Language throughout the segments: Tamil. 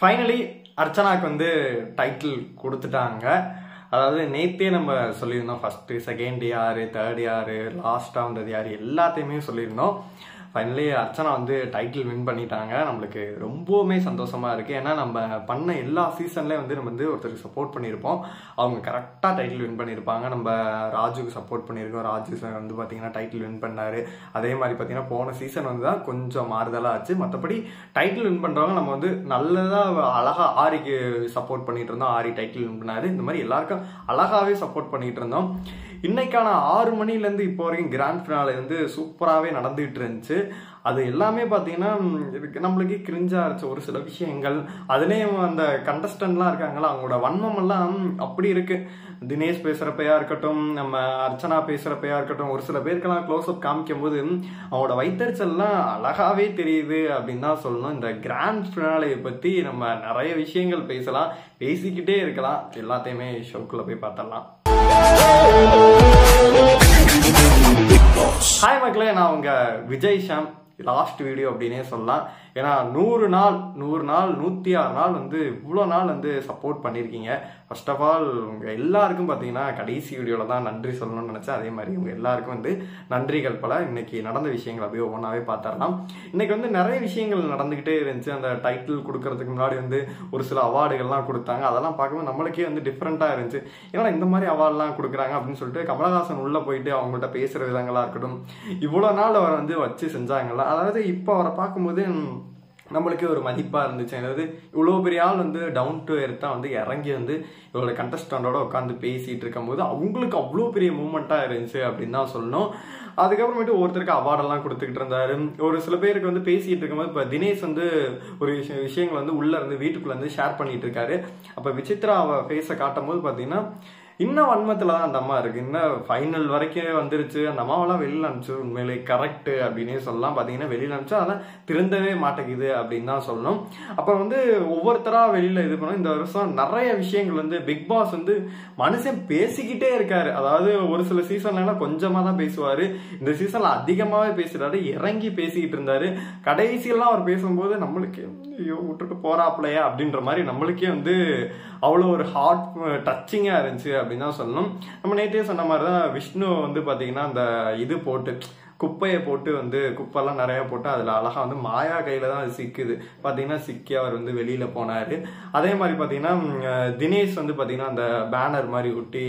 ஃபைனலி அர்ச்சனாக்கு வந்து டைட்டில் கொடுத்துட்டாங்க. அதாவது நேத்தே நம்ம சொல்லியிருந்தோம், ஃபர்ஸ்ட் செகண்ட் யாரு, தேர்ட் யாரு, லாஸ்டா வந்தது யாரு, எல்லாத்தையுமே சொல்லியிருந்தோம். ஃபைனலி அர்ச்சனா வந்து டைட்டில் வின் பண்ணிட்டாங்க. நம்மளுக்கு ரொம்பவுமே சந்தோஷமா இருக்கு. ஏன்னா நம்ம பண்ண எல்லா சீசன்லயும் வந்து நம்ம வந்து ஒருத்தருக்கு சப்போர்ட் பண்ணியிருப்போம். அவங்க கரெக்டா டைட்டில் வின் பண்ணியிருப்பாங்க. நம்ம ராஜுக்கு சப்போர்ட் பண்ணியிருக்கோம். ராஜு சார் வந்து பாத்தீங்கன்னா டைட்டில் வின் பண்ணாரு. அதே மாதிரி பாத்தீங்கன்னா போன சீசன் வந்து தான் கொஞ்சம் மாறுதலா ஆச்சு. மற்றபடி டைட்டில் வின் பண்றவங்க நம்ம வந்து நல்லதா அழகா ஆரிக்கு சப்போர்ட் பண்ணிட்டு இருந்தோம். ஆரி டைட்டில் வின் பண்ணாரு. இந்த மாதிரி எல்லாருக்கும் அழகாவே சப்போர்ட் பண்ணிட்டு இருந்தோம். இன்னைக்கான 6 மணிலேருந்து இப்போ வரைக்கும் கிராண்ட் ஃபினாலே வந்து சூப்பராகவே நடந்துகிட்டு இருந்துச்சு. அது எல்லாமே பார்த்தீங்கன்னா நம்மளுக்கு கிரிஞ்சா இருந்துச்சு ஒரு சில விஷயங்கள். அதுலேயும் அந்த கண்டஸ்டன்ட்லாம் இருக்காங்களா, அவங்களோட வன்மம் எல்லாம் அப்படி இருக்கு. தினேஷ் பேசுறப்பையா இருக்கட்டும், நம்ம அர்ச்சனா பேசுறப்பையா இருக்கட்டும், ஒரு சில பேருக்கெல்லாம் க்ளோஸ் அப் காமிக்கும் போது அவங்களோட வைத்தறிச்சல்லாம் அழகாவே தெரியுது அப்படின்னு தான் சொல்லணும். இந்த கிராண்ட் ஃபினாலே பத்தி நம்ம நிறைய விஷயங்கள் பேசலாம், பேசிக்கிட்டே இருக்கலாம். எல்லாத்தையுமே ஷோக்குள்ள போய் பார்த்தரலாம். ஹாய் மக்களே, நான் உங்க விஜய் ஷாம். லாஸ்ட் வீடியோ அப்படின்னே சொல்லலாம். ஏன்னா 100 நாள் 106 நாள் வந்து இவ்வளோ நாள் வந்து சப்போர்ட் பண்ணியிருக்கீங்க. ஃபர்ஸ்ட் ஆஃப் ஆல் உங்க எல்லாருக்கும் பார்த்தீங்கன்னா கடைசி வீடியோவில் தான் நன்றி சொல்லணும்னு நினச்சேன். அதே மாதிரி உங்க எல்லாருக்கும் வந்து நன்றிகள் பல. இன்னைக்கு நடந்த விஷயங்கள் அப்படியே ஒவ்வொன்றாவே பார்த்துடலாம். இன்னைக்கு வந்து நிறைய விஷயங்கள் நடந்துகிட்டே இருந்துச்சு. அந்த டைட்டில் கொடுக்கறதுக்கு முன்னாடி வந்து ஒரு சில அவார்டுகள்லாம் கொடுத்தாங்க. அதெல்லாம் பார்க்கும்போது நம்மளுக்கே வந்து டிஃப்ரெண்ட்டாக இருந்துச்சு. ஏன்னா இந்த மாதிரி அவார்ட்லாம் கொடுக்குறாங்க அப்படின்னு சொல்லிட்டு கமலஹாசன் உள்ள போயிட்டு அவங்கள்ட்ட பேசுகிற விதங்களாக இருக்கட்டும், இவ்வளோ நாள் அவர் வந்து வச்சு செஞ்சாங்கல்ல. அதாவது இப்போ அவரை பார்க்கும்போது நம்மளுக்கே ஒரு மதிப்பாக இருந்துச்சு. அதாவது இவ்வளோ பெரிய ஆள் வந்து டவுன் டு எர்த்தாக வந்து இறங்கி வந்து இவ்வளோ கண்டஸ்டண்டோட உட்காந்து பேசிகிட்டு இருக்கும் போது அவங்களுக்கு அவ்வளோ பெரிய மூமெண்ட்டாக இருந்துச்சு அப்படின்னு தான் சொல்லணும். அதுக்கப்புறமேட்டு ஒருத்தருக்கு அவார்டெல்லாம் கொடுத்துக்கிட்டு இருந்தாரு. ஒரு சில பேருக்கு வந்து பேசிகிட்டு இருக்கும்போது இப்போ தினேஷ் வந்து ஒரு விஷயங்கள் வந்து உள்ளே இருந்து வீட்டுக்குள்ளே இருந்து ஷேர் பண்ணிட்டு இருக்காரு. அப்போ விசித்ரா ஃபேஸை காட்டும் போது பார்த்தீங்கன்னா இன்னும் வன்மத்துல தான் அந்த அம்மா இருக்கு. இன்னும் ஃபைனல் வரைக்கும் வந்துருச்சு. அந்த அம்மாவெல்லாம் வெளியில் அனுப்பிச்சு உண்மையிலே கரெக்ட் அப்படின்னே சொல்லலாம். பார்த்தீங்கன்னா வெளியில் அனுப்பிச்சு அதெல்லாம் திருந்தவே மாட்டேங்குது அப்படின்னு தான் சொல்லணும். அப்போ வந்து ஒவ்வொருத்தரா வெளியில இது பண்ணணும். இந்த வருஷம் நிறைய விஷயங்கள் வந்து பிக் பாஸ் வந்து மனுஷன் பேசிக்கிட்டே இருக்காரு. அதாவது ஒரு சில சீசன்லாம் கொஞ்சமா தான் பேசுவாரு. இந்த சீசன்ல அதிகமாவே பேசுறாரு. இறங்கி பேசிக்கிட்டு இருந்தாரு. கடைசியெல்லாம் அவர் பேசும்போது நம்மளுக்கு ஐயோ விட்டுட்டு போறாப்லையா அப்படின்ற மாதிரி நம்மளுக்கே வந்து அவ்வளோ ஒரு ஹார்ட் டச்சிங்கா இருந்துச்சு அப்படின்னு தான் சொல்லணும். நம்ம நேற்றே சொன்ன மாதிரி தான் விஷ்ணு வந்து பார்த்தீங்கன்னா அந்த இது போட்டு குப்பையை போட்டு வந்து குப்பெல்லாம் நிறைய போட்டு அதில் அழகா வந்து மாயா கையில தான் அது சிக்குது. பார்த்தீங்கன்னா சிக்கி அவர் வந்து வெளியில போனாரு. அதே மாதிரி பார்த்தீங்கன்னா தினேஷ் வந்து பார்த்தீங்கன்னா அந்த பேனர் மாதிரி ஒட்டி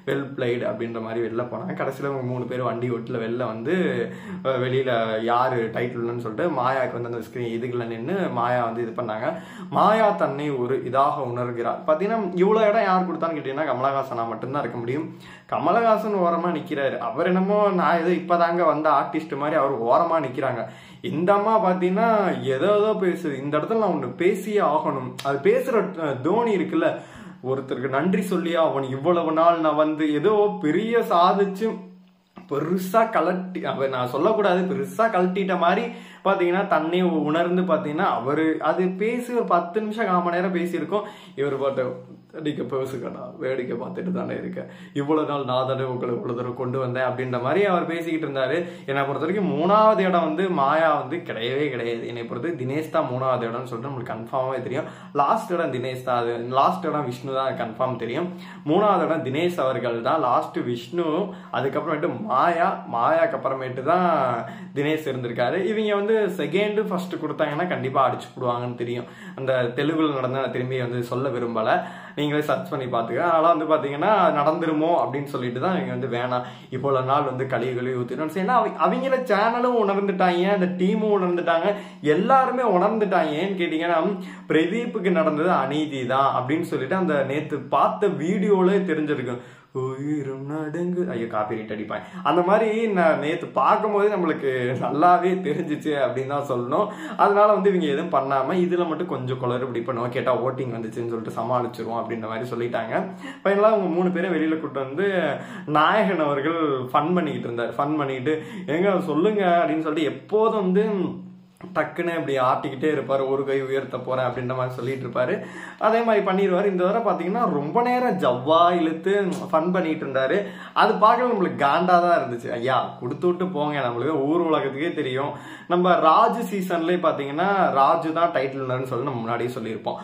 வெல் பிளைட் அப்படின்ற மாதிரி வெளில போனாங்க. கடைசியில் 3 பேர் வண்டி ஓட்டில் வெளில வந்து வெளியில யாரு டைட்டில்னு சொல்லிட்டு மாயாவுக்கு வந்து அந்த ஸ்கிரீன் இதுக்குள்ள நின்று மாயா வந்து இது பண்ணாங்க. மாயா தன்னை ஒரு இதாக உணர்கிறார். பார்த்தீங்கன்னா இவ்வளோ இடம் யார் கொடுத்தான்னு கேட்டீங்கன்னா கமலஹாசனா மட்டும்தான் இருக்க முடியும். கமலஹாசன் ஓரமா நிற்கிறாரு. அவர் என்னமோ நான் ஏதோ இப்பதாங்க வந்த ஆர்டிஸ்ட் மாதிரி அவர் ஓரமா நிக்கிறாங்க. இந்த அம்மா பாத்தீங்கன்னா ஏதோ பேசுது. இந்த இடத்துல நான் ஒண்ணு பேசியே ஆகணும். அது பேசுற தோனி இருக்குல்ல, ஒருத்தருக்கு நன்றி சொல்லியா அவன் இவ்வளவு நாள் நான் வந்து ஏதோ பெரிய சாதிச்சு பெருசா கலட்டி, நான் சொல்லக்கூடாது, பெருசா கழட்டிட்ட மாதிரி பாத்தீங்கன்னா தன்னை உணர்ந்து பாத்தீங்கன்னா அவரு அது பேசி ஒரு 10 நிமிஷம் 1/4 மணி நேரம் பேசியிருக்கோம். இவர் பாட்டு அடிக்க பேசுக்கடா, வேடிக்கை பார்த்துட்டு தானே இருக்க, இவ்வளவு நாள் நான் தானே உங்களை இவ்வளவு தூரம் கொண்டு வந்தேன் அப்படின்ற மாதிரி அவர் பேசிக்கிட்டு இருந்தாரு. என்னை பொறுத்த வரைக்கும் 3வது இடம் வந்து மாயா வந்து கிடையவே கிடையாது. என்னை பொறுத்த தினேஷ் தான் 3வது இடம்னு சொல்லிட்டு நம்மளுக்கு கன்ஃபார்மாவே தெரியும். லாஸ்ட் இடம் தினேஷ் தான். அது லாஸ்ட் இடம் விஷ்ணு தான் கன்ஃபார்ம் தெரியும். 3வது இடம் தினேஷ் அவர்கள் தான். லாஸ்ட் விஷ்ணு, அதுக்கப்புறமேட்டு மாயாக்கு அப்புறமேட்டு தான் தினேஷ் இருந்திருக்காரு. இவங்க வந்து செகண்ட் ஃபர்ஸ்ட் கொடுத்தாங்கன்னா கண்டிப்பா அடிச்சு போடுவாங்கன்னு தெரியும். அந்த தெலுங்குல நடந்த திரும்பி வந்து சொல்ல விரும்பல, நீங்களே சர்ச் பண்ணி பாத்துக்க. அதனால வந்து பாத்தீங்கன்னா நடந்துருமோ அப்படின்னு சொல்லிட்டு தான் இவங்க வந்து வேணாம் இவ்வளவு நாள் வந்து கழுவி ஊத்திடும். ஏன்னா அவங்கள சேனலும் உணர்ந்துட்டாங்க, அந்த டீமும் உணர்ந்துட்டாங்க, எல்லாருமே உணர்ந்துட்டாங்க. ஏன்னு கேட்டீங்கன்னா பிரதீப்புக்கு நடந்தது அநீதி தான் அப்படின்னு சொல்லிட்டு அந்த நேத்து பார்த்த வீடியோல தெரிஞ்சிருக்கும். உயிரும் நடுங்கு, ஐயோ காப்பிரைட் அடிப்பாங்க. அந்த மாதிரி நான் நேற்று பார்க்கும் போது நம்மளுக்கு நல்லாவே தெரிஞ்சிச்சு அப்படின்னு தான் சொல்லணும். அதனால வந்து இவங்க எதுவும் பண்ணாம இதுல மட்டும் கொஞ்சம் குளறுபடி பண்ணுவோம், கேட்டா ஓட்டிங் வந்துச்சுன்னு சொல்லிட்டு சமாளிச்சிருவோம் அப்படின்ற மாதிரி சொல்லிட்டாங்க. ஃபைனலாக அவங்க 3 பேரும் வெளியில கூட்டு வந்து நாயகன் அவர்கள் ஃபன் பண்ணிக்கிட்டு இருந்தார். ஃபன் பண்ணிட்டு எங்க சொல்லுங்க அப்படின்னு சொல்லிட்டு எப்போதும் வந்து டக்குன்னு இப்படி ஆட்டிக்கிட்டே இருப்பார், ஒரு கை உயர்த்த போறேன் அப்படின்ற மாதிரி சொல்லிட்டு இருப்பாரு. அதே மாதிரி பண்ணிடுவார். இந்த தடவை பார்த்தீங்கன்னா ரொம்ப நேரம் ஜவ்வா இழுத்து ஃபன் பண்ணிட்டு இருந்தாரு. அது பார்க்க நம்மளுக்கு காண்டா தான் இருந்துச்சு. ஐயா கொடுத்து விட்டு போங்க, நம்மளுக்கு ஊர் உலகத்துக்கே தெரியும். நம்ம ராஜு சீசன்லேயே பார்த்தீங்கன்னா ராஜு தான் டைட்டில் வின்னர்னு சொல்லி நம்ம முன்னாடியே சொல்லியிருப்போம்.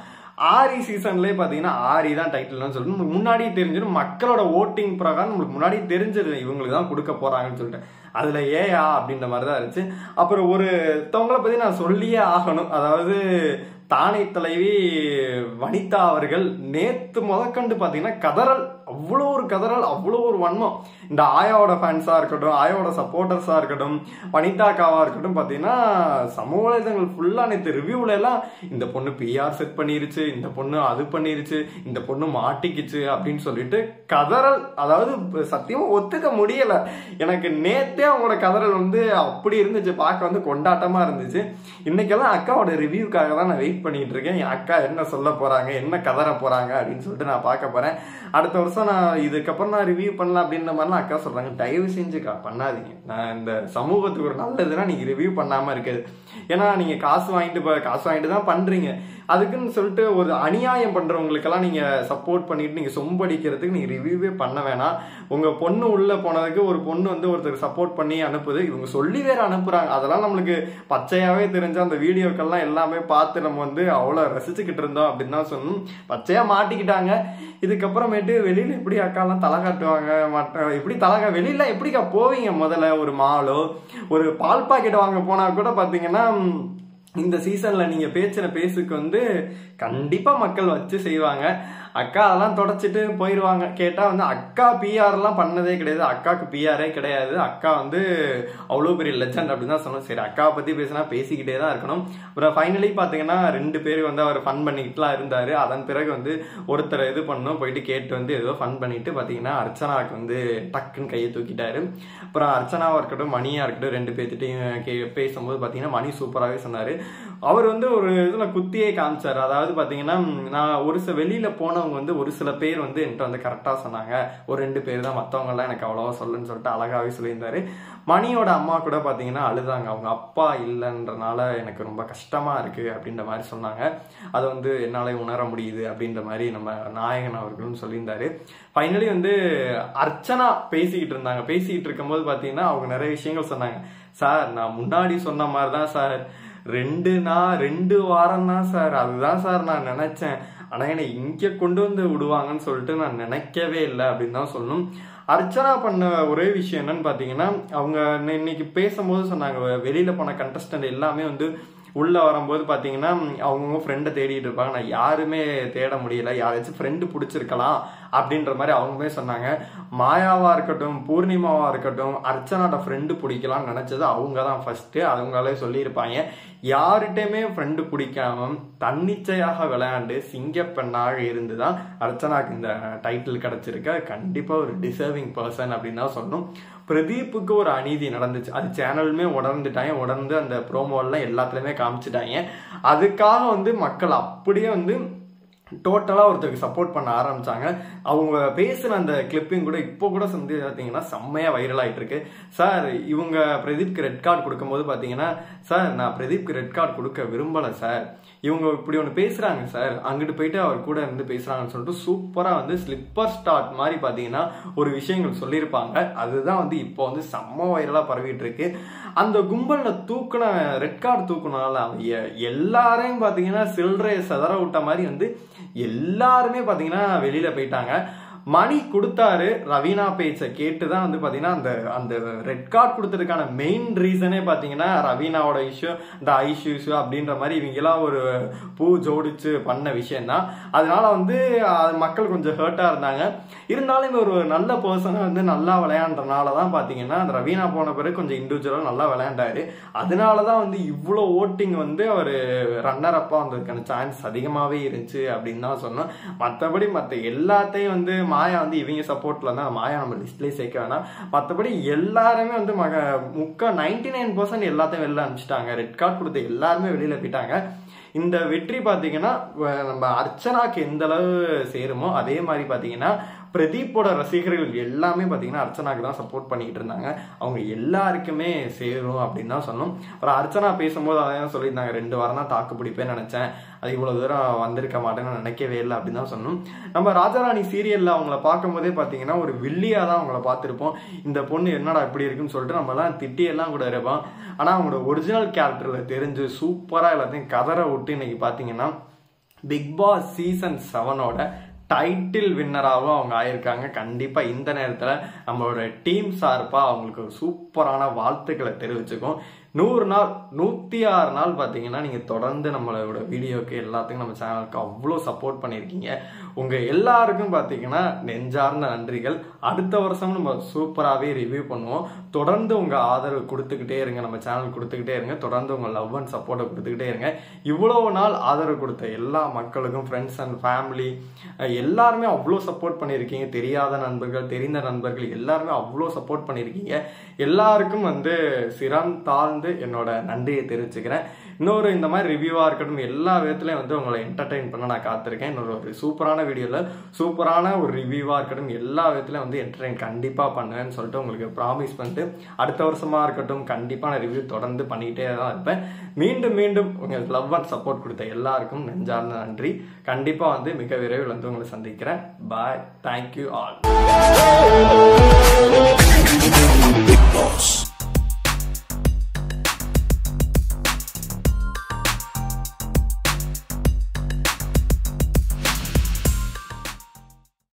ஆரி சீசன்லேயே பார்த்தீங்கன்னா ஆரி தான் டைட்டில்னு சொல்லிட்டு நம்மளுக்கு முன்னாடியே தெரிஞ்சிடும். மக்களோட ஓட்டிங் பிரகாரம் நம்மளுக்கு முன்னாடியே தெரிஞ்சது இவங்களுக்கு தான் கொடுக்க போறாங்கன்னு சொல்லிட்டு அதுல ஏயா அப்படின்ற மாதிரி தான் இருந்துச்சு. அப்புறம் ஒருத்தவங்களை பத்தி நான் சொல்லியே ஆகணும். அதாவது தானை தலைவி வனிதா அவர்கள் நேத்து முதற்கண்டு பாத்தீங்கன்னா கதறல், அவ்வளோ ஒரு கதறல், அவ்வளோ ஒரு வன்மம். இந்த ஆயாவோட ஃபேன்ஸா இருக்கட்டும், ஆயாவோட சப்போர்ட்டர்ஸா இருக்கட்டும், வனிதாக்காவா இருக்கட்டும், பாத்தீங்கன்னா சமூக வலைதளங்கள் ஃபுல்லா நேற்று ரிவ்யூல எல்லாம் இந்த பொண்ணு பிஆர் செட் பண்ணிருச்சு, இந்த பொண்ணு அது பண்ணிருச்சு, இந்த பொண்ணு மாட்டிக்குச்சு அப்படின்னு சொல்லிட்டு கதறல். அதாவது சத்தியமா ஒத்துக்க முடியல. எனக்கு நேத்தே அவங்களோட கதறல் வந்து அப்படி இருந்துச்சு, பார்க்க வந்து கொண்டாட்டமா இருந்துச்சு. இன்னைக்கெல்லாம் அக்காவோட ரிவ்யூக்காக தான் நான் வெயிட் பண்ணிட்டு இருக்கேன். என் அக்கா என்ன சொல்ல போறாங்க, என்ன கதற போறாங்க அப்படின்னு சொல்லிட்டு நான் பார்க்க போறேன். அடுத்த வருஷம் நான் இதுக்கப்புறம் நான் ரிவ்யூ பண்ணலாம் அப்படின்ற மாதிரிலாம் அக்கா சொல்றாங்க. தயவு செஞ்சுக்கா பண்ணாதீங்க. நான் இந்த சமூகத்துக்கு ஒரு நல்லதுன்னா நீங்க ரிவ்யூ பண்ணாம இருக்குது. ஏன்னா நீங்க காசு வாங்கிட்டு தான் பண்றீங்க. அதுக்குன்னு சொல்லிட்டு ஒரு அநியாயம் பண்றவங்களுக்கெல்லாம் நீங்க சப்போர்ட் பண்ணிட்டு நீங்க சொம்படிக்கிறதுக்கு நீங்க ரிவ்யூவே பண்ண வேணாம். உங்க பொண்ணு உள்ள போனதுக்கு ஒரு பொண்ணு வந்து ஒருத்தர் சப்போர்ட் பண்ணி அனுப்புது, இவங்க சொல்லி வேற அனுப்புறாங்க. அதெல்லாம் நம்மளுக்கு பச்சையாவே தெரிஞ்ச அந்த வீடியோக்கெல்லாம் எல்லாமே பார்த்து நம்ம வந்து அவ்வளவு ரசிச்சுக்கிட்டு இருந்தோம் அப்படின்னு தான் சொல்லணும். பச்சையா மாட்டிக்கிட்டாங்க. இதுக்கப்புறமேட்டு வெளியில எப்படி அக்காலாம் தலை காட்டுவாங்க, எப்படி வெளியில எப்படிக்கா போவீங்க? முதல்ல ஒரு மாலோ ஒரு பால் பாக்கெட் வாங்க போனா கூட பாத்தீங்கன்னா இந்த சீசன்ல நீங்க பேசுற பேசுக்கு வந்து கண்டிப்பா மக்கள் வச்சு செய்வாங்க. அக்கா அதெல்லாம் தொடச்சிட்டு போயிடுவாங்க. கேட்டா வந்து அக்கா பிஆர் எல்லாம் பண்ணதே கிடையாது, அக்காவுக்கு பிஆரே கிடையாது, அக்கா வந்து அவ்வளவு பெரிய லெஜண்ட் அப்படின்னு தான் சொன்னோம். சரி, அக்காவை பத்தி பேசினா பேசிக்கிட்டே தான் இருக்கணும். அப்புறம் ஃபைனலி பாத்தீங்கன்னா 2 பேர் வந்து அவர் ஃபன் பண்ணிக்கிட்டுலாம் இருந்தாரு. அதன் பிறகு வந்து ஒருத்தர் இது பண்ணணும் போயிட்டு கேட்டு வந்து ஏதோ ஃபன் பண்ணிட்டு பாத்தீங்கன்னா அர்ச்சனாவுக்கு வந்து டக்குன்னு கையை தூக்கிட்டாரு. அப்புறம் அர்ச்சனாவா இருக்கட்டும், மணியா இருக்கட்டும், 2 பேர்த்திட்டையும் பேசும்போது பாத்தீங்கன்னா மணி சூப்பராகவே சொன்னாரு. அவர் வந்து ஒரு இதுல குத்தியே காமிச்சாரு. அதாவது பாத்தீங்கன்னா நான் ஒரு சில வெளியில போனவங்க வந்து ஒரு சில பேர் வந்து என்கிட்ட வந்து கரெக்டா சொன்னாங்க, ஒரு 2 பேர் தான், மத்தவங்க எல்லாம் எனக்கு அவ்வளவா சொல்லுன்னு சொல்லிட்டு அழகாவே சொல்லியிருந்தாரு. மணியோட அம்மா கூட பாத்தீங்கன்னா அழுதாங்க. அவங்க அப்பா இல்லைன்றனால எனக்கு ரொம்ப கஷ்டமா இருக்கு அப்படின்ற மாதிரி சொன்னாங்க. அது வந்து என்னால உணர முடியுது அப்படின்ற மாதிரி நம்ம நாயகன் அவர்களும் சொல்லியிருந்தாரு. ஃபைனலி வந்து அர்ச்சனா பேசிக்கிட்டு இருந்தாங்க. பேசிக்கிட்டு இருக்கும்போது பாத்தீங்கன்னா அவங்க நிறைய விஷயங்கள் சொன்னாங்க. சார், நான் முன்னாடி சொன்ன மாதிரிதான் சார், 2 வாரம் தான் சார், அதுதான் சார் நான் நினைச்சேன். ஆனா என்னை இங்க கொண்டு வந்து விடுவாங்கன்னு சொல்லிட்டு நான் நினைக்கவே இல்லை அப்படின்னு தான் சொல்லணும். அர்ச்சனா பண்ண ஒரே விஷயம் என்னன்னு பாத்தீங்கன்னா, அவங்க இன்னைக்கு பேசும்போது சொன்னாங்க, வெளியில போன கண்டஸ்டன்ட் எல்லாமே வந்து உள்ள வரும்போது பாத்தீங்கன்னா அவங்கவுங்க ஃப்ரெண்டை தேடிட்டு இருப்பாங்க. நான் யாருமே தேட முடியல, யாராச்சும் ஃப்ரெண்டு பிடிச்சிருக்கலாம் அப்படின்ற மாதிரி அவங்களுமே சொன்னாங்க. மாயாவா இருக்கட்டும், பூர்ணிமாவா இருக்கட்டும், அர்ச்சனாட்ட ஃப்ரெண்டு பிடிக்கலாம்னு நினைச்சது அவங்க தான் ஃபர்ஸ்ட். அவங்களே சொல்லியிருப்பாங்க. யார்கிட்டயுமே ஃப்ரெண்டு பிடிக்காம தன்னிச்சையாக விளையாண்டு சிங்கப்பெண்ணாக இருந்துதான் அர்ச்சனாக்கு இந்த டைட்டில் கிடைச்சிருக்க. கண்டிப்பா ஒரு டிசர்விங் பர்சன் அப்படின்னு தான் சொல்லணும். பிரதீப்புக்கு ஒரு அநீதி நடந்துச்சு. அது சேனலுமே உணர்ந்து அந்த ப்ரோமோலாம் எல்லாத்துலயுமே காமிச்சிட்டாங்க. அதுக்காக வந்து மக்கள் அப்படியே வந்து டோட்டலா ஒருத்தருக்கு சப்போர்ட் பண்ண ஆரம்பிச்சாங்க. அவங்க பேசின அந்த கிளிப்பிங் கூட இப்போ கூட வந்து பாத்தீங்கன்னா செம்மையா வைரல் ஆயிட்டு இருக்கு. சார், இவங்க பிரதீப்க்கு ரெட் கார்டு கொடுக்கும் போது பாத்தீங்கன்னா, சார் நான் பிரதீப்க்கு ரெட் கார்டு கொடுக்க விரும்பல சார், இவங்க இப்படி ஒண்ணு பேசுறாங்க சார், அங்கிட்டு போயிட்டு அவர் கூட இருந்து பேசுறாங்கன்னு சொல்லிட்டு சூப்பரா வந்து ஸ்லிப்பர் ஸ்டார்ட் மாதிரி பாத்தீங்கன்னா ஒரு விஷயங்கள் சொல்லியிருப்பாங்க. அதுதான் வந்து இப்போ வந்து செம்ம வைரலா பரவிட்டு இருக்கு. அந்த கும்பல்ல தூக்குன ரெட் கார்டு தூக்குனால எல்லாரையும் பாத்தீங்கன்னா சில்லறைய சதற விட்ட மாதிரி வந்து எல்லாருமே பாத்தீங்கன்னா வெளியில போயிட்டாங்க. மணி கொடுத்தாரு, ரவீனா பேச்சை கேட்டுதான் வந்து பாத்தீங்கன்னா அந்த ரெட் கார்டு கொடுத்ததுக்கான மெயின் ரீசனே பாத்தீங்கன்னா ரவீனாவோட இஷ்யூ, இந்த ஐஷு இஷ்யூ அப்படின்ற மாதிரி இவங்க எல்லாம் ஒரு பூ ஜோடிச்சு பண்ண விஷயம் தான். அதனால வந்து மக்கள் கொஞ்சம் ஹர்ட்டா இருந்தாங்க. இருந்தாலும் ஒரு நல்ல பர்சனை வந்து நல்லா விளையாடுறதுனாலதான் பாத்தீங்கன்னா அந்த ரவீனா போன பிறகு கொஞ்சம் இண்டிவிஜுவலா நல்லா விளையாண்டாரு. அதனாலதான் வந்து இவ்வளவு ஓட்டிங் வந்து அவரு ரன்னர் அப்பா வந்ததுக்கான சான்ஸ் அதிகமாவே இருந்துச்சு அப்படின்னு தான் சொன்னோம். மற்றபடி மற்ற எல்லாத்தையும் வந்து மாயா வந்து இவங்க சப்போர்ட்ல தான், மாயா நம்ம லிஸ்ட்லயே சேர்க்க வேணாம். மற்றபடி எல்லாருமே வந்து 99% எல்லாத்தையும் வெளில அனுப்பிச்சிட்டாங்க. ரெட் கார்டு கொடுத்த எல்லாருமே வெளியில போயிட்டாங்க. இந்த வெற்றி பாத்தீங்கன்னா நம்ம அர்ச்சனாக்கு எந்த அளவு சேருமோ அதே மாதிரி பாத்தீங்கன்னா பிரதீப்போட ரசிகர்கள் எல்லாமே பார்த்தீங்கன்னா அர்ச்சனாக்கு தான் சப்போர்ட் பண்ணிட்டு இருந்தாங்க. அவங்க எல்லாருக்குமே சேரும் அப்படின்னு தான் சொன்னோம். அப்புறம் அர்ச்சனா பேசும்போது அதையும் சொல்லியிருந்தாங்க, 2 வாரம் தான் தாக்கு பிடிப்பேன்னு நினைச்சேன், அது இவ்வளவு தூரம் வந்திருக்க மாட்டேன்னு நினைக்கவே இல்லை அப்படின்னு தான் சொன்னோம். நம்ம ராஜாராணி சீரியல்ல அவங்கள பார்க்கும் போதே பார்த்தீங்கன்னா ஒரு வில்லியா தான் அவங்கள பார்த்துருப்போம். இந்த பொண்ணு என்னடா இப்படி இருக்குன்னு சொல்லிட்டு நம்ம எல்லாம் திட்டியெல்லாம் கூட இருப்போம். ஆனா அவங்களோட ஒரிஜினல் கேரக்டர்ல தெரிஞ்சு சூப்பரா எல்லாத்தையும் கதற விட்டு இன்னைக்கு பாத்தீங்கன்னா பிக் பாஸ் சீசன் 7ஓட டைட்டில் வின்னராகவும் அவங்க ஆயிருக்காங்க. கண்டிப்பா இந்த நேரத்துல நம்மளோட டீம் சார்பா அவங்களுக்கு ஒரு சூப்பரான வாழ்த்துக்களை தெரிவிச்சுக்கும். 100 நாள் 106 நாள் பார்த்தீங்கன்னா நீங்கள் தொடர்ந்து நம்மளோட வீடியோக்கு எல்லாத்துக்கும் நம்ம சேனலுக்கு அவ்வளோ சப்போர்ட் பண்ணியிருக்கீங்க. உங்கள் எல்லாருக்கும் பார்த்தீங்கன்னா நெஞ்சார்ந்த நன்றிகள். அடுத்த வருஷம் நம்ம சூப்பராகவே ரிவ்யூ பண்ணுவோம். தொடர்ந்து உங்கள் ஆதரவு கொடுத்துக்கிட்டே இருங்க, நம்ம சேனல் கொடுத்துக்கிட்டே இருங்க. தொடர்ந்து உங்கள் லவ் அண்ட் சப்போர்ட்டை கொடுத்துக்கிட்டே இருங்க. இவ்வளோ நாள் ஆதரவு கொடுத்த எல்லா மக்களுக்கும், ஃப்ரெண்ட்ஸ் அண்ட் ஃபேமிலி எல்லாருமே அவ்வளோ சப்போர்ட் பண்ணியிருக்கீங்க. தெரியாத நண்பர்கள், தெரிந்த நண்பர்கள் எல்லாருமே அவ்வளோ சப்போர்ட் பண்ணியிருக்கீங்க. எல்லாருக்கும் சிறந்தாழ்ந்து என்னோட நன்றியை தெரிவிச்சுக்கிறேன். இன்னொரு இந்த மாதிரி ரிவ்யூவா இருக்கட்டும் எல்லா விதத்துலயும் உங்களை என்டர்டெயின் பண்ண நான் காத்திருக்கேன். இன்னொரு ஒரு சூப்பரான வீடியோல சூப்பரான ஒரு ரிவ்யூவா இருக்கட்டும் எல்லா விதத்துலயும் என்டர்டெயின் கண்டிப்பா பண்ணுவேன்னு சொல்லிட்டு உங்களுக்கு ப்ராமிஸ் பண்ணிட்டு அடுத்த வருஷமா இருக்கட்டும் கண்டிப்பா நான் ரிவ்யூ தொடர்ந்து பண்ணிக்கிட்டே தான் இருப்பேன். மீண்டும் மீண்டும் உங்க லவ் அண்ட் சப்போர்ட் கொடுத்த எல்லாருக்கும் நெஞ்சார்ந்த நன்றி. கண்டிப்பா மிக விரைவில் உங்களை சந்திக்கிறேன். பாய். Thank you all.